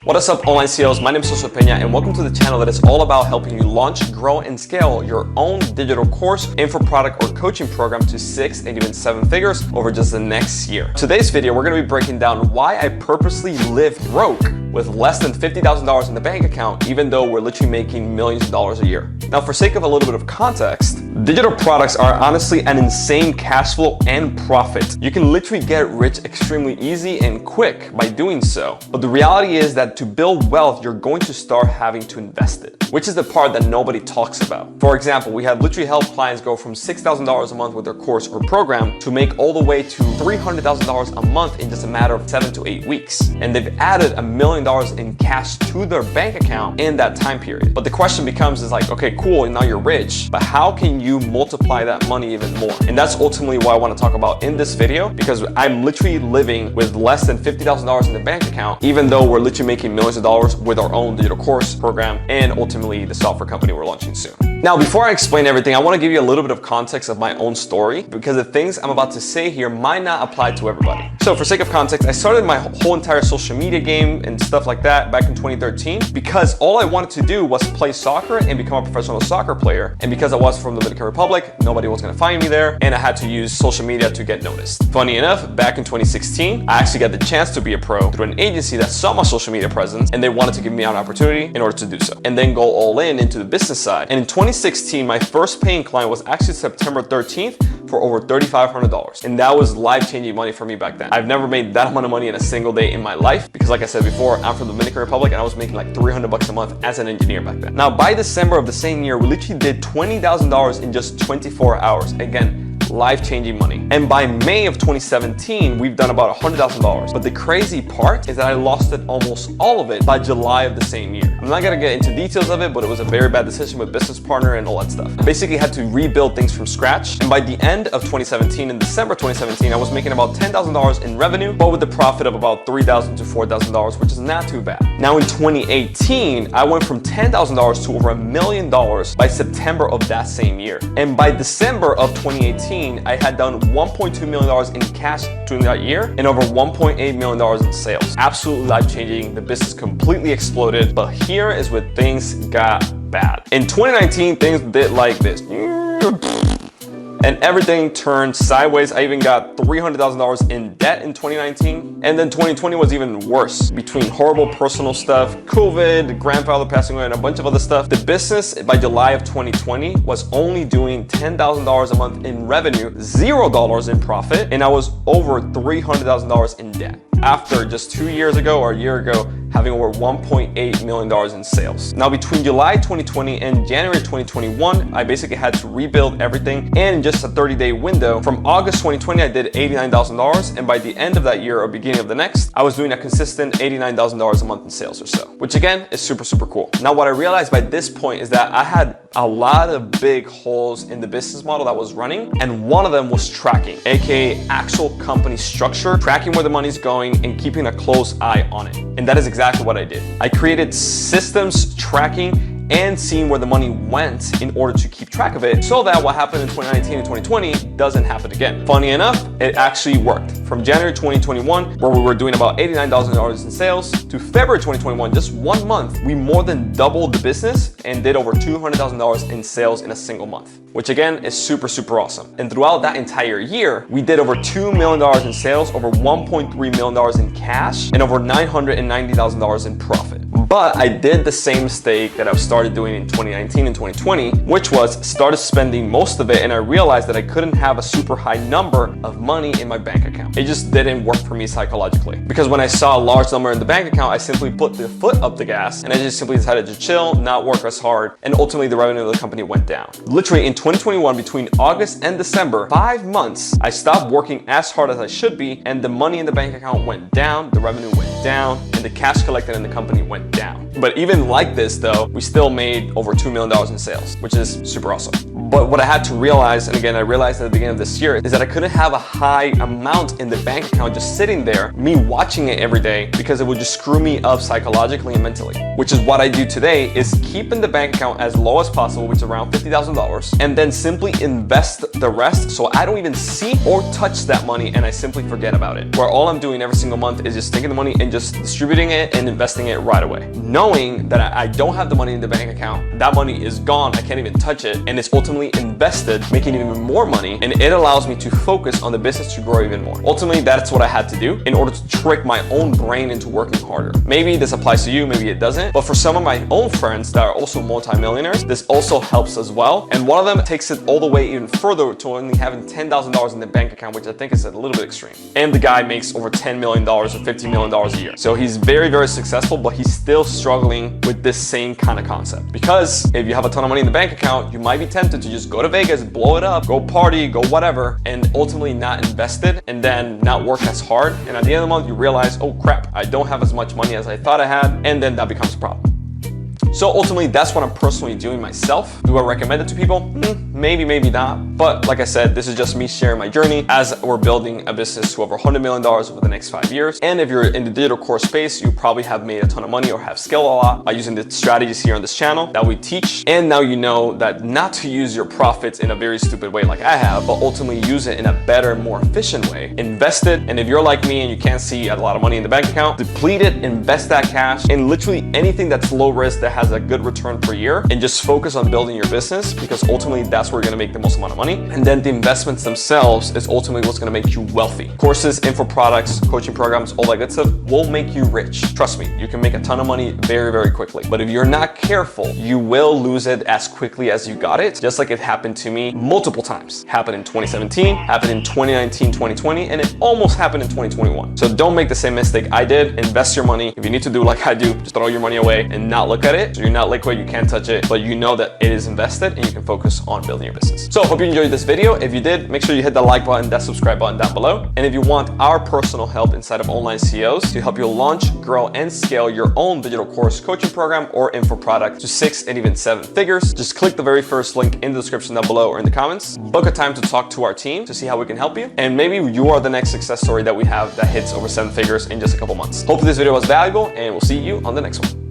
What is up, online CEOs? My name is Josue Pena, and welcome to the channel that is all about helping you launch, grow, and scale your own digital course, info product, or coaching program to 6 and even 7 figures over just the next year. Today's video, we're going to be breaking down why I purposely live broke with less than $50,000 in the bank account, even though we're literally making millions of dollars a year. Now, for sake of a little bit of context, digital products are honestly an insane cash flow and profit. You can literally get rich extremely easy and quick by doing so. But the reality is that to build wealth, you're going to start having to invest it, which is the part that nobody talks about. For example, we have literally helped clients go from $6,000 a month with their course or program to make all the way to $300,000 a month in just a matter of 7 to 8 weeks. And they've added $1 million in cash to their bank account in that time period. But the question becomes is like, okay, cool, now you're rich, but how can you multiply that money even more? And that's ultimately what I want to talk about in this video, because I'm literally living with less than $50,000 in the bank account, even though we're literally making millions of dollars with our own digital course program and ultimately the software company we're launching soon. Now, before I explain everything, I want to give you a little bit of context of my own story, because the things I'm about to say here might not apply to everybody. So for sake of context, I started my whole entire social media game and stuff like that back in 2013 because all I wanted to do was play soccer and become a professional soccer player. And because I was from the Dominican Republic, nobody was going to find me there, and I had to use social media to get noticed. Funny enough, back in 2016, I actually got the chance to be a pro through an agency that saw my social media presence, and they wanted to give me an opportunity in order to do so, and then go all in into the business side. And in 2016, my first paying client was actually September 13th for over $3,500. And that was life-changing money for me back then. I've never made that amount of money in a single day in my life because, like I said before, I'm from the Dominican Republic and I was making like $300 a month as an engineer back then. Now, by December of the same year, we literally did $20,000 in just 24 hours. Again, life-changing money. And by May of 2017, we've done about $100,000. But the crazy part is that I lost it almost all of it by July of the same year. I'm not gonna get into details of it, but it was a very bad decision with business partner and all that stuff. I basically had to rebuild things from scratch. And by the end of 2017, in December 2017, I was making about $10,000 in revenue, but with a profit of about $3,000 to $4,000, which is not too bad. Now in 2018, I went from $10,000 to over $1 million by September of that same year. And by December of 2018, I had done $1.2 million in cash during that year and over $1.8 million in sales. Absolutely life-changing. The business completely exploded, but here is where things got bad. In 2019, things did like this. And everything turned sideways. I even got $300,000 in debt in 2019. And then 2020 was even worse. Between horrible personal stuff, COVID, grandfather passing away, and a bunch of other stuff, the business by July of 2020 was only doing $10,000 a month in revenue, $0 in profit, and I was over $300,000 in debt. After just 2 years ago or a year ago, having over $1.8 million in sales. Now, between July 2020 and January 2021, I basically had to rebuild everything. And in just a 30-day window, from August 2020, I did $89,000. And by the end of that year or beginning of the next, I was doing a consistent $89,000 a month in sales or so, which again is super, super cool. Now, what I realized by this point is that I had a lot of big holes in the business model that was running. And one of them was tracking, AKA actual company structure, tracking where the money's going and keeping a close eye on it. And that is exactly what I did. I created systems tracking and seeing where the money went in order to keep track of it so that what happened in 2019 and 2020 doesn't happen again. Funny enough, it actually worked. From January 2021, where we were doing about $89,000 in sales, to February 2021, just 1 month, we more than doubled the business and did over $200,000 in sales in a single month, which again is super, super awesome. And throughout that entire year, we did over $2 million in sales, over $1.3 million in cash, and over $990,000 in profit. But I did the same mistake that I've started doing in 2019 and 2020, which was started spending most of it, and I realized that I couldn't have a super high number of money in my bank account. It just didn't work for me psychologically. Because when I saw a large number in the bank account, I simply put the foot up the gas and I just simply decided to chill, not work as hard, and ultimately the revenue of the company went down. Literally in 2021, between August and December, 5 months, I stopped working as hard as I should be, and the money in the bank account went down, the revenue went down, and the cash collected in the company went down. But even like this though, we still made over $2 million in sales, which is super awesome. But what I had to realize, and again, I realized at the beginning of this year, is that I couldn't have a high amount in the bank account just sitting there, me watching it every day, because it would just screw me up psychologically and mentally. Which is what I do today, is keep in the bank account as low as possible, which is around $50,000, and then simply invest the rest so I don't even see or touch that money and I simply forget about it. Where all I'm doing every single month is just taking the money and just distributing it and investing it right away. Knowing that I don't have the money in the bank account, that money is gone, I can't even touch it, and it's ultimately invested, making even more money, and it allows me to focus on the business to grow even more. Ultimately, that's what I had to do in order to trick my own brain into working harder. Maybe this applies to you, maybe it doesn't, but for some of my own friends that are also multimillionaires, this also helps as well. And one of them takes it all the way even further to only having $10,000 in the bank account, which I think is a little bit extreme. And the guy makes over $10 million or $50 million a year. So he's very, very successful, but he's still struggling with this same kind of concept. Because if you have a ton of money in the bank account, you might be tempted to just go to Vegas, blow it up, go party, go whatever, and ultimately not invest it and then not work as hard. And at the end of the month, you realize, oh crap, I don't have as much money as I thought I had. And then that becomes a problem. So ultimately, that's what I'm personally doing myself. Do I recommend it to people? Maybe, maybe not. But like I said, this is just me sharing my journey as we're building a business to over $100 million over the next 5 years. And if you're in the digital course space, you probably have made a ton of money or have scaled a lot by using the strategies here on this channel that we teach. And now you know that not to use your profits in a very stupid way like I have, but ultimately use it in a better, more efficient way. Invest it. And if you're like me and you can't see a lot of money in the bank account, deplete it, invest that cash in literally anything that's low risk that has a good return per year, and just focus on building your business, because ultimately that's where you're going to make the most amount of money. And then the investments themselves is ultimately what's going to make you wealthy. Courses, info products, coaching programs, all that good stuff will make you rich. Trust me, you can make a ton of money very, very quickly. But if you're not careful, you will lose it as quickly as you got it, just like it happened to me multiple times. Happened in 2017, happened in 2019, 2020, and it almost happened in 2021. So don't make the same mistake I did. Invest your money. If you need to do like I do, just throw your money away and not look at it. So you're not liquid, you can't touch it, but you know that it is invested and you can focus on building your business. So hope you enjoyed this video. If you did, make sure you hit the like button, that subscribe button down below. And if you want our personal help inside of Online CEOs to help you launch, grow, and scale your own digital course, coaching program, or info product to 6 and even 7 figures, just click the very first link in the description down below or in the comments. Book a time to talk to our team to see how we can help you. And maybe you are the next success story that we have that hits over 7 figures in just a couple months. Hope this video was valuable, and we'll see you on the next one.